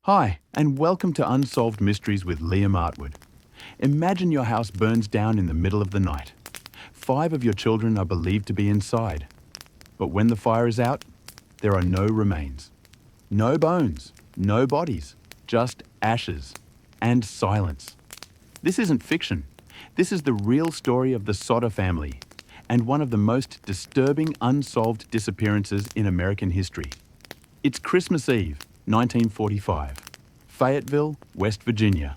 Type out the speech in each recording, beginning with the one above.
Hi, and welcome to Unsolved Mysteries with Liam Artwood. Imagine your house burns down in the middle of the night. 5 of your children are believed to be inside. But when the fire is out, there are no remains. No bones, no bodies, just ashes and silence. This isn't fiction. This is the real story of the Sodder family and one of the most disturbing unsolved disappearances in American history. It's Christmas Eve, 1945, Fayetteville, West Virginia.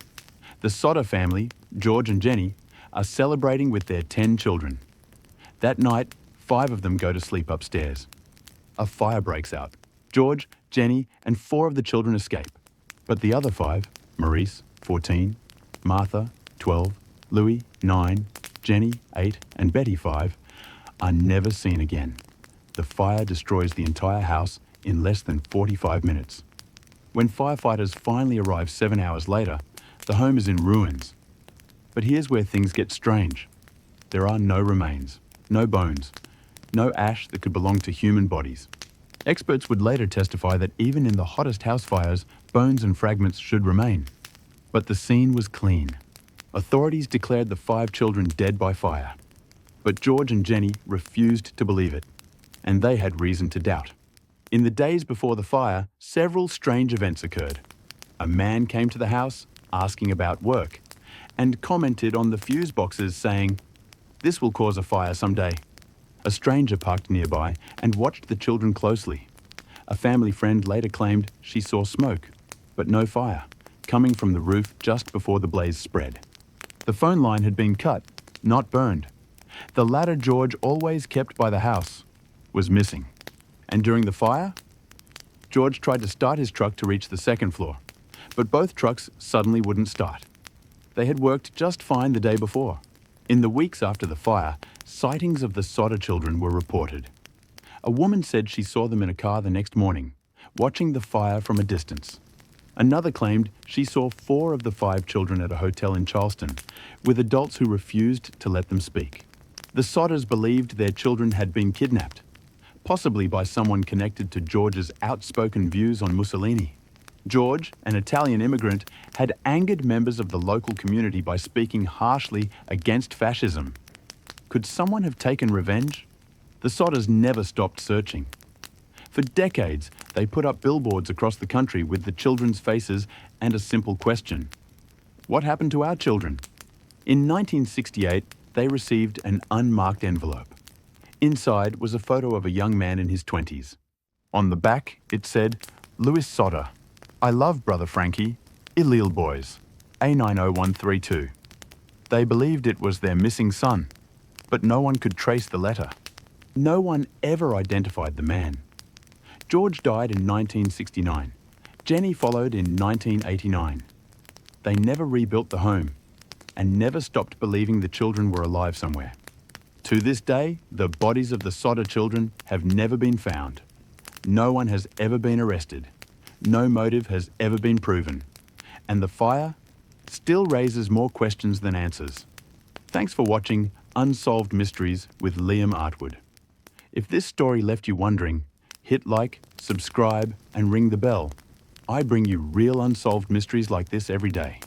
The Sodder family, George and Jenny, are celebrating with their 10 children. That night, 5 of them go to sleep upstairs. A fire breaks out. George, Jenny, and 4 of the children escape. But the other 5, Maurice, 14, Martha, 12, Louis, 9, Jenny, 8, and Betty, 5, are never seen again. The fire destroys the entire house in less than 45 minutes. When firefighters finally arrive 7 hours later, the home is in ruins. But here's where things get strange. There are no remains, no bones, no ash that could belong to human bodies. Experts would later testify that even in the hottest house fires, bones and fragments should remain. But the scene was clean. Authorities declared the 5 children dead by fire. But George and Jenny refused to believe it, and they had reason to doubt. In the days before the fire, several strange events occurred. A man came to the house asking about work and commented on the fuse boxes saying, "This will cause a fire someday." A stranger parked nearby and watched the children closely. A family friend later claimed she saw smoke, but no fire, coming from the roof just before the blaze spread. The phone line had been cut, not burned. The ladder George always kept by the house was missing. And during the fire, George tried to start his truck to reach the second floor, but both trucks suddenly wouldn't start. They had worked just fine the day before. In the weeks after the fire, sightings of the Sodder children were reported. A woman said she saw them in a car the next morning, watching the fire from a distance. Another claimed she saw 4 of the 5 children at a hotel in Charleston, with adults who refused to let them speak. The Sodders believed their children had been kidnapped, possibly by someone connected to George's outspoken views on Mussolini. George, an Italian immigrant, had angered members of the local community by speaking harshly against fascism. Could someone have taken revenge? The Sodders never stopped searching. For decades, they put up billboards across the country with the children's faces and a simple question: what happened to our children? In 1968, they received an unmarked envelope. Inside was a photo of a young man in his 20s. On the back, it said, "Louis Sodder. I love Brother Frankie. Illil Boys. A90132. They believed it was their missing son, but no one could trace the letter. No one ever identified the man. George died in 1969. Jenny followed in 1989. They never rebuilt the home and never stopped believing the children were alive somewhere. To this day, the bodies of the Sodder children have never been found. No one has ever been arrested. No motive has ever been proven. And the fire still raises more questions than answers. Thanks for watching Unsolved Mysteries with Liam Artwood. If this story left you wondering, hit like, subscribe, and ring the bell. I bring you real unsolved mysteries like this every day.